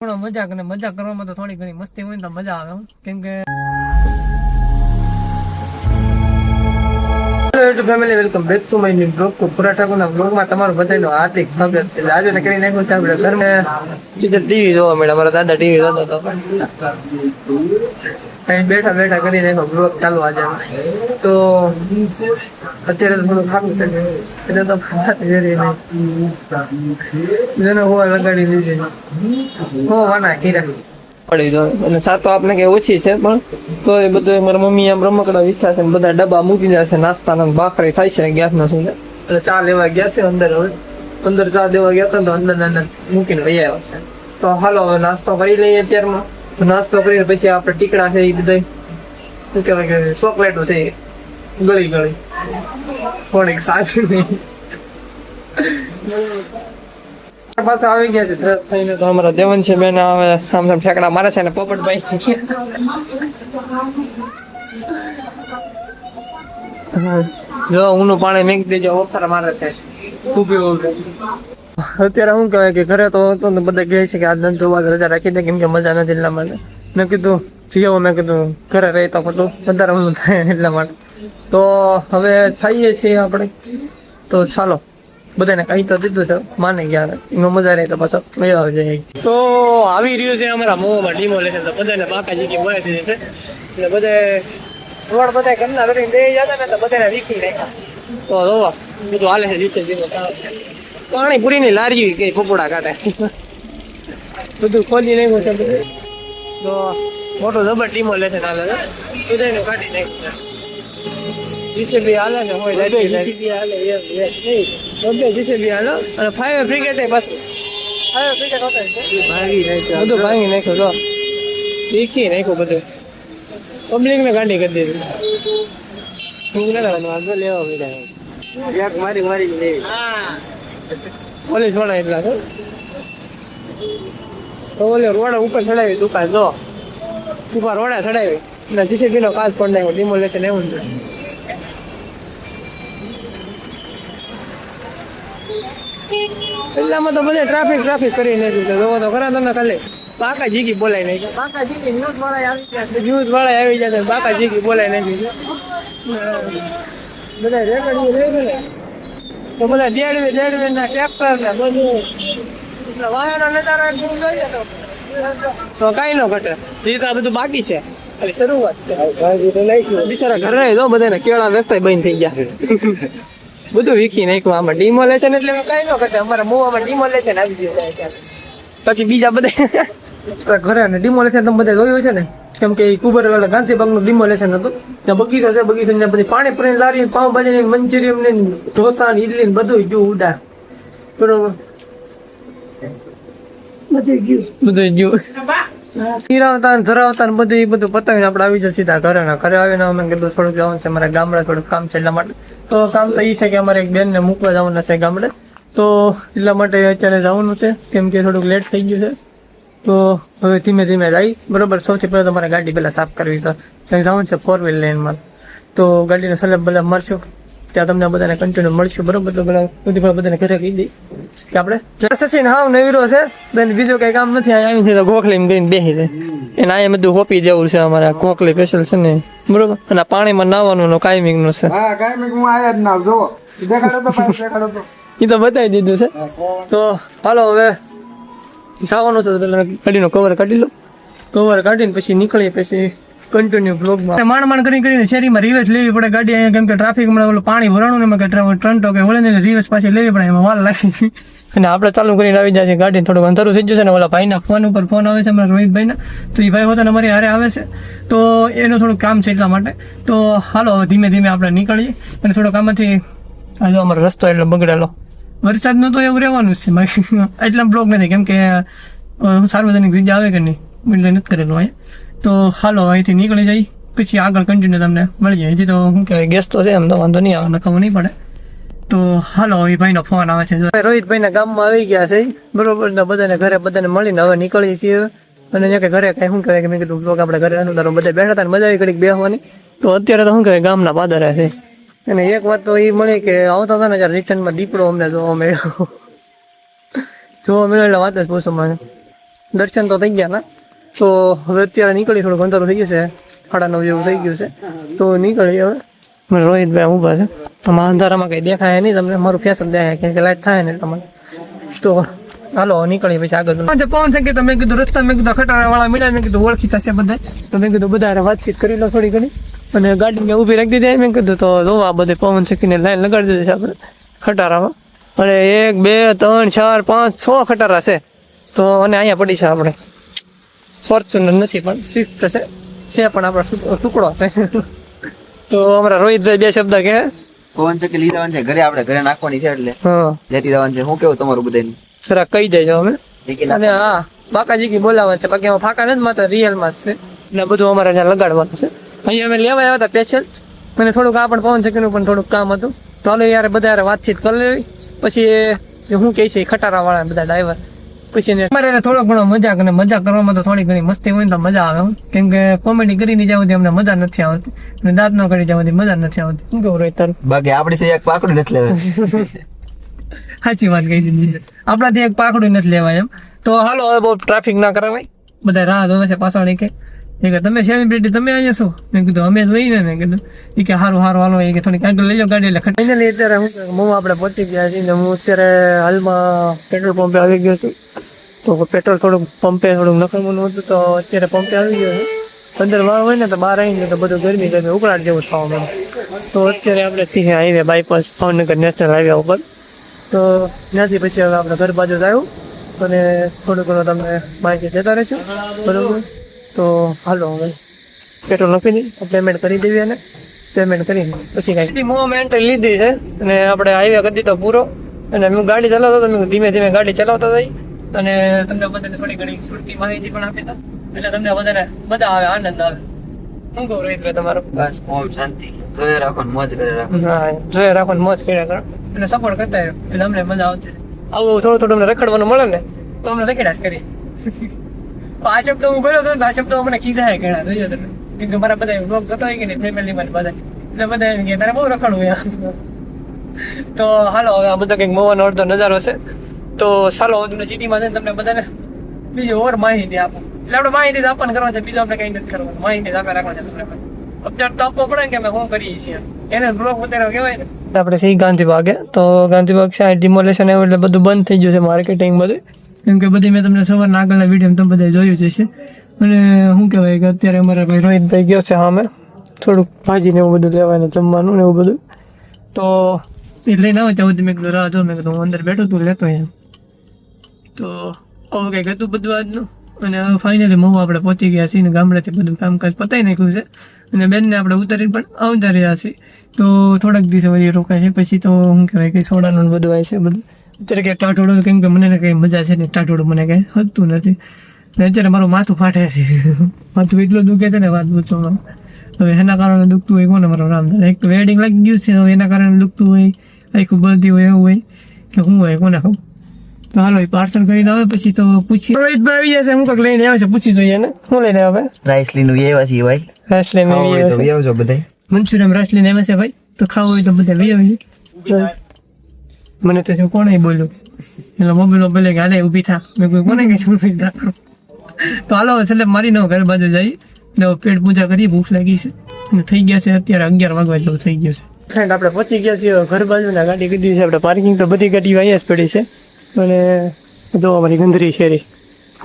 પણ મજાક અને મજાક કરવામાં તો થોડી ઘણી મસ્તી હોય ને તો મજા આવે કેમ કે family welcome back to my new blog. પુરા ઠાકોરના બ્લોગમાં તમારું બધાનું હાર્દિક સ્વાગત છે. આજે ને કરી નાખ્યું છે આપણે ઘરને ટીવી જોવા મળે. અમારા દાદા ટીવી જોતા હતા, અહીં બેઠા બેઠા કરી નાખ્યો બ્લોગ ચાલુ આજે. તો અત્યારે તો થોડું ખાવું છે એટલે તો જેને હોવા લગાડી લીધી હો વાના હીરા પડી દો અને સાતો આપણે કઈ ઓછી છે પણ તો એ બધું મારા મમ્મી આમ રમકડા વીખ્યા છે ને બધા ડબ્બા મૂકી જશે નાસ્તાના ભાખરી થાય છે ગેસ નો છે એટલે ચા લેવા ગયા છે અંદર. હવે અંદર ચા દેવા ગયા હતા તો અંદર અંદર મૂકીને વહી આવ્યા છે. તો હાલો હવે નાસ્તો કરી લઈએ. અત્યારમાં નાસ્તો કરીને પછી આપણે ટીકડા છે એ બધા શું કહેવાય કે ચોકલેટો છે ગળી ગળી થોડીક સારી નહીં પાછા આવી ગયા છે દ્રસ થઈને. તો અમારા દેવન છે બેન હવે આમ ઠેકડા મારે છે ને પોપટભાઈ જો ઊનું પાણી મેંકી દેજો ઓફર મારે છે ખૂબ એવું. અત્યારે શું કહેવાય કે ઘરે તો બધા કહે છે કે આ ધંધો રજા રાખી દે કેમ કે મજા નથી એટલા માટે. મેં કીધું જીવો મેં કીધું ઘરે રહી તો ખોટું વધારે ઊનું થાય એટલા માટે. તો હવે છાઈએ છીએ આપણે. તો ચાલો બધાને કઈ તો દીધું છે માને ગયા એમાં મજા રહે તો પાછો મજા આવી જાય. તો આવી રહ્યું છે અમારા મોમાં ડિમોલેશન. તો બધાને બાકાજી કે બોલાવી દીધી છે એટલે બધા રોડ બધા ઘરના કરીને દઈ જતા ને તો બધાને વીખી નાખ્યા. તો જોવા બધું હાલે છે જીતે જીવો પાણી પૂરીની લારી કઈ પકોડા કાઢે બધું ખોલી નાખ્યું છે બધું. તો મોટો જબર ડિમોલેશન હાલે છે બધાને કાઢી નાખ્યું. જીસીબી હાલે ને હોય જીસીબી હાલે એમ જીસીબી હાલો અને ફાયર બ્રિગેડ પાછું ફાયર બ્રિગેડ હોતા બધું ભાંગી નાખ્યું. જો શીખી નાખ્યું બધું પબ્લિક ને ગાંડી કરી દીધી. મારી મારી પોલીસ વાળા એટલા તો ઓલે રોડ ઉપર ચડાવી દુકાન જો ઉપર રોડા ચડાવી એટલે જીસીબી નો કાચ પડ નાખ્યો ડિમોલેશન એવું છે. એટલામાં તો બધે ટ્રાફિક કરી નાખ્યું છે. જોવો તો ખરા તમે ખાલી બાકા જીગી બોલાય નાખ્યું. બાકા જીગી ન્યૂઝ વાળા આવી જશે બાકા જીગી બોલાય નાખ્યું છે. બધા રેકડીઓ લઈ ગયું તો બધા દેડવી ના ટ્રેક્ટર ને બધું વાહનો નજારો જોઈએ તો કઈ ન ઘટે. એ તો આ બધું બાકી છે ખાલી શરૂઆત છે. બિચારા ઘરે જો બધાને કેળા વેચતા બંધ થઈ ગયા બધું વીખી નાખ્યું. આમાં ડિમોલેશન એટલે કઈ ન ઘટે. અમારા મોવામાં ડિમોલેશન આવી ગયું. બાકી બીજા બધા ઘરે ને ડિમોલેશન તમે બધા જોયું છે ને કેમ કે કુબર વાળા ગાંધીબાગ નું ડિમોલેશન હતું. ત્યાં બગીચો છે બગીચો ત્યાં બધી પાણી પૂરી લારી પાઉંભાજી મંચુરિયન ને ઢોસા ને ઇડલી ને બધું ગયું ઉડા બરોબર બધું ગયું. ધરાવતા ને બધું પતાવીને આપણે આવી જશે સીધા ઘરે. ઘરે આવીને અમે કીધું થોડુંક જવાનું છે મારા ગામડે થોડુંક કામ છે એટલા માટે. તો કામ તો એ છે કે અમારે એક બેનને મૂકવા જવાના છે ગામડે. તો એટલા માટે અત્યારે જવાનું છે કેમ કે થોડુંક લેટ થઈ ગયું છે. તો હવે ધીમે ધીમે જાય બરોબર. સૌથી પહેલાં તમારે ગાડી પહેલાં સાફ કરવી છે ત્યાં જવાનું છે 4 વ્હીલ લેનમાં. તો ગાડીને સલેબ બલેબ મારશું ત્યાં તમને બધાને કન્ટિન્યુ મળશું બરોબર. તો પેલા સૌથી પહેલાં બધાને ઘરે કહી દઈ કે આપણે સચિન હાવ નવીરો છે બેન બીજું કઈ કામ નથી. આવી છે તો ગોખલી કરીને બેસી જાય એને અહીંયા બધું હોપી દેવું છે અમારે કોકલી સ્પેશિયલ છે ને બરોબર. અને પાણીમાં નાવાનું કાયમિંગ નું છે એ તો બતાવી દીધું છે. તો હાલો હવે જવાનું છે પેલા ગાડીનો કવર કાઢી લો. કવર કાઢીને પછી નીકળીએ પછી કન્ટિન્યુ બ્લોગમાં માંડ કરીને શેરીમાં રિવર્સ લેવી પડે ગાડી અહીંયા કેમ કે ટ્રાફિકમાં ઓલું પાણી ભરાણું ને એમાં કે ટ્રન્ટો કે વળે ને રિવર્સ પાછી લેવી પડે એમાં વાર લાગી. અને આપણે ચાલુ કરીને આવી જાય છે ગાડી. થોડુંક અંધારું થઈ જશે ને ઓલા ભાઈના ફોન ઉપર ફોન આવે છે અમારા રોહિતભાઈના. તો એ ભાઈ હોતા અમારી હારે આવે છે તો એનું થોડુંક કામ છે એટલા માટે. તો હાલો ધીમે ધીમે આપણે નીકળીએ. અને થોડોક આમાંથી જો અમારો રસ્તો એટલો બગડેલો વરસાદનો તો એવું રહેવાનું જ છે એટલા બ્લોક નથી કેમ કે સાર્વજનિક જગ્યા આવે કે નહીં એટલે નથી કરેલું અહીંયા. તો હાલો અહીંથી નીકળી જાય પછી આગળ કન્ટિન્યુ તમને મળી જાય. હજી તો શું કહેવાય ગેસ તો છે એમ તો વાંધો નહીં આવે નખાવું નહીં પડે. તો હાલો એ ભાઈનો ફોન આવે છે રોહિતભાઈના ગામમાં આવી ગયા છે બરોબર. તો બધાને મળીને હવે નીકળીએ છીએ. અને અહીંયા કે ઘરે કાંઈ શું કહેવાય કે મેં કીધું બ્લોગ આપણે ઘરે બધા બેઠા હતા ને મજા આવી ઘડીક બેસવાની. તો અત્યારે તો શું કહેવાય ગામના પાદરા છે. અને એક વાત તો એ મળી કે આવતા હતા ને જ્યારે રિટર્નમાં દીપડો અમને જોવા મળ્યો એટલે વાત જ પૂછો મને દર્શન તો થઈ ગયા ના, તો હવે અત્યારે નીકળી, થોડુંક અંધારું થઈ ગયું છે, 9:30 જેવું થઈ ગયું છે, તો નીકળી હવે. રોહિતભાઈ ઊભા છે, આમાં અંધારામાં કંઈ દેખાય નહીં તમને, મારું ફેસ જ દેખાય કેમ કે લાઈટ થાય ને એટલે. તો હાલો નીકળી પછી આગળ. પવન છે કે તો મેં કીધું રસ્તા, મેં કીધું ખટારા વાળા મળ્યા, મેં કીધું ઓળખી થશે બધા, તો મેં કીધું બધા વાતચીત કરી લો થોડી ઘણી, અને ગાડી મેં ઊભી રાખી દીધી. મેં કીધું તો જોવા બધે પવન ચક્કીને લાઈન લગાડી દીધી છે આપણે ખટારામાં, અને 1 2 3 4 5 6 ખટારા છે. તો અને અહીંયા પડી છે આપણે ફોર્ચ્યુનર નથી પણ સ્વિફ્ટ છે પણ આપણો ટુકડો છે. તો અમારા રોહિતભાઈ 2 શબ્દ કે પવન ચક્કી લઈ જવાનું છે ઘરે, આપણે ઘરે નાખવાની છે એટલે હા લેતી જવાનું છે. શું કેવું તમારું બધાનું? સરા કહી દેજો અમે. અને હા બાકાજી કી બોલાવવાનું છે, બાકી ફાકા નથી, માત્ર રિયલમાં જ છે એટલે બધું અમારે ત્યાં લગાડવાનું છે. અહીંયા અમે લેવા આવ્યા હતા સ્પેશિયલ, અને થોડુંક આ પણ પવન ચક્કીનું પણ થોડુંક કામ હતું. તો હાલો યાર બધા યાર વાતચીત કરી લેવી, પછી શું કહે છે ખટારા વાળા બધા ડ્રાઈવર, પછી અમારે થોડો ઘણો મજાક, અને મજાક કરવામાં તો થોડી ઘણી મસ્તી હોય ને તો મજા આવે, કેમ કે કોમેડી કરીને જવું અમને મજા નથી આવતી, અને દાંત ન કરી જવાથી મજા નથી આવતી. શું કેવું રોહિત તારું? બાકી આપડી એક પાકડું નથી લેવાય. સાચી વાત કહી દીધી છે, આપણાથી એક પાકડું નથી લેવાય એમ. તો હાલો હવે બહુ ટ્રાફિક ના કરાવાય, બધા રાહ જોવે છે પાછળ. કે તમે સેલિબ્રિટી તમે અહીંયા છો? મેં કીધું અમે જ વહી ને. મેં કીધું એ કે સારું આગળ લઈ લો ગાડી. એટલે ફાઇનલી અત્યારે હું આપણે પહોંચી ગયા છીએ. હું અત્યારે હાલમાં પેટ્રોલ પંપે આવી ગયો છું. તો પેટ્રોલ થોડુંક પંપે થોડુંક નખાવાનું હતું, તો અત્યારે પંપે આવી ગયો છે. અંદર વાળ હોય ને તો બહાર આવીને તો બધું ગરમી ઉકળાટ જેવું થવા મળે. તો અત્યારે આપણે છીએ highway bypass Bhavnagar national highway ઉપર. તો ત્યાંથી પછી હવે આપણે ઘર બાજુ જ આવ્યું, અને થોડું ઘણું તમને માહિતી દેતા રહીશું, બરોબર? તો હાલો હવે પેટ્રોલ નાખી દઈએ, પેમેન્ટ કરી દેવી, અને પેમેન્ટ કરીને પછી કાંઈ મોમેન્ટ લીધી છે, અને આપણે હાઈવે કરી દીધો પૂરો. અને હું ગાડી ચલાવતો તો મેં ધીમે ધીમે ગાડી ચલાવતા જઈ, અને તમને બધાને થોડી ઘણી છૂટકી માહિતી પણ આપી દઉં, એટલે તમને બધાને મજા આવે, આનંદ આવે. શું કહું રોહિતભાઈ તમારું? બસ ઓમ શાંતિ, જોયે રાખો ને મોજ કરે રાખો. હા જોયે રાખો ને મોજ કર્યા કરો, એટલે સપોર્ટ કરતા રહ્યો, એટલે અમને મજા આવતી. આવું થોડું થોડું અમને રખડવાનું મળે ને તો અમને રખડ્યા જ કરીએ. આ શબ્દ હું બોલ્યો છું, આ શબ્દ મને કીધા ઘણા જોયો તમે, કેમ કે મારા બધા બ્લોગ થતા હોય કે નહીં ફેમિલીમાં બધા, એટલે બધા એમ કે તારે બહુ રખડવું યાર. તો હાલો હવે આ બધો કંઈક મોવાનો અડધો નજારો છે. તો ચાલો હવે તમને સિટીમાં જઈને તમને બધાને બીજી ઓર માહિતી આપો. એટલે આપણે માહિતી આપવાનું કરવાનું છે, બીજું આપણે કંઈ નથી કરવાનું, માહિતી આપે રાખવાનું છે. તમને અપડેટ તો આપવો પડે ને કે અમે શું કરીએ છીએ, એને બ્લોગ વધારે કહેવાય ને. આપણે સી ગાંધીબાગ, તો ગાંધીબાગ છે ડિમોલેશન આવ્યું એટલે બધું બંધ થઈ ગયું છે, માર્કેટિંગ બધું. કેમ કે બધી મેં તમને સવારના આગળના વિડીયો તમે બધા જોયું જ હશે. અને શું કહેવાય કે અત્યારે અમારા ભાઈ રોહિતભાઈ ગયો છે સામે થોડુંક ભાજી ને એવું બધું લેવાય ને જમવાનું ને એવું બધું. તો એ લઈને આવે ત્યાં મેં કીધું રાહ જો, મેં કીધું હું અંદર બેઠો તું લેતો એમ. તો આવું કંઈક હતું બધું આજનું. અને હવે ફાઇનલી મહુ આપણે પહોંચી ગયા છીએ, ગામડેથી બધું કામકાજ પતાવી નાખ્યું છે, અને બેનને આપણે ઉતારીને પણ આવતા રહ્યા છીએ. તો થોડાક દિવસે વળી રોકાય છે, પછી તો શું કહેવાય કે સોડાનું બધું આવે છે બધું. અત્યારે કંઈ ટાટોડું, કેમ કે મને કંઈ મજા છે ને ટાટોડું મને કંઈ હતું નથી, ને અત્યારે મારું માથું ફાટે છે. માથું એટલું દુખે છે ને વાત પૂછો. હવે એના કારણે દુખતું હોય કોને મારો રામ, એક વેડિંગ લાગી ગયું છે, હવે એના કારણે દુખતું હોય, આખું બળતી હોય, એવું હોય કે શું હોય કોને ખબર. તો હાલો પાર્સલ કરીને આવે પછી તો પૂછી. રોહિતભાઈ આવી જશે, હું કંઈક લઈને આવે છે, પૂછી જોઈએ ને શું લઈને આવે. રાઈસ લઈને આવ્યા છીએ ભાઈ, રાઈસ લઈને આવજો બધા. મંચુરિયન રાઈસ લઈને આવે છે ભાઈ, તો ખાવું હોય તો બધા લઈ આવજો. મને તો જો કોણે બોલ્યું, એટલે મોબાઈલ બોલે કે હાલે ઊભી થા, મેં કોઈ કોને કઈ ઊભી થા. તો હાલો એટલે મારી નો ઘર બાજુ જઈ ને પેટ પૂજા કરી, ભૂખ લાગી છે, થઈ ગયા છે અત્યારે 11 વાગવા જેવું થઈ ગયું છે. ફ્રેન્ડ આપણે પહોંચી ગયા છીએ ઘર બાજુ ને ગાડી કીધી છે આપણે પાર્કિંગ, તો બધી ગાડીઓ અહીંયા જ પડી છે. અને જો અમારી ગંધરી શેરી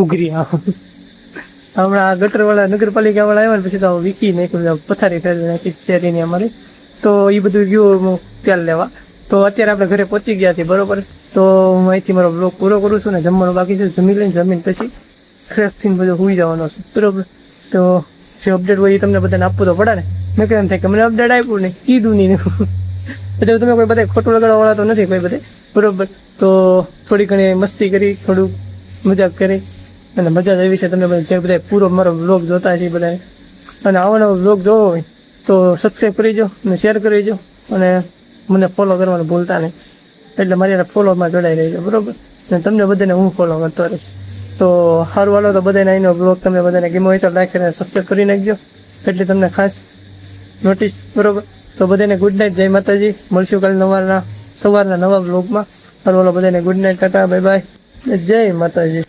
ઉઘરી હમણાં ગટરવાળા નગરપાલિકાવાળા આવ્યા ને પછી તો વીખી નાખ્યું, પથારી ફેરવી નાખી શેરીની અમારી. તો એ બધું ગયું તેલ લેવા. તો અત્યારે આપણે ઘરે પહોંચી ગયા છીએ, બરોબર. તો હું અહીંથી મારો બ્લોગ પૂરો કરું છું, ને જમવાનું બાકી છે, જમી લઈને જમીન પછી ફ્રેશ થઈને બધું સુઈ જવાનો છું, બરોબર. તો જે અપડેટ હોય એ તમને બધાને આપવું તો પડે ને. મેં કેમ થાય કે મને અપડેટ આપ્યું ને કીધું નહીં, એટલે તમે કોઈ બધા ખોટું લગાડવાવાળા તો નથી કોઈ બધે, બરોબર. તો થોડી ઘણી મસ્તી કરી, થોડુંક મજાક કરી, અને મજા જ એવી છે. તમને બધા જે બધા પૂરો મારો બ્લોગ જોતા છે બધાને, અને આવો નવો બ્લોગ જોવો હોય તો સબસ્ક્રાઈબ કરી દો અને શેર કરી દો, અને મને ફોલો કરવાનું ભૂલતા નહીં. એટલે મારી ફોલોમાં જોડાઈ રહેજો, બરોબર. અને તમને બધાને હું ફોલો કરતો રહીશ. તો સારું હાલો, તો બધાને અહીંનો બ્લોગ તમને બધાને ગમ્યો હોય તો લાઈક અને સબસ્ક્રાઈબ કરી નાખજો, એટલે તમને ખાસ નોટિસ, બરોબર. તો બધાને ગુડ નાઇટ, જય માતાજી. મળશું કાલે સવારના નવા બ્લોગમાં. સારું હાલો બધાને good night, Tata, bye bye, જય માતાજી.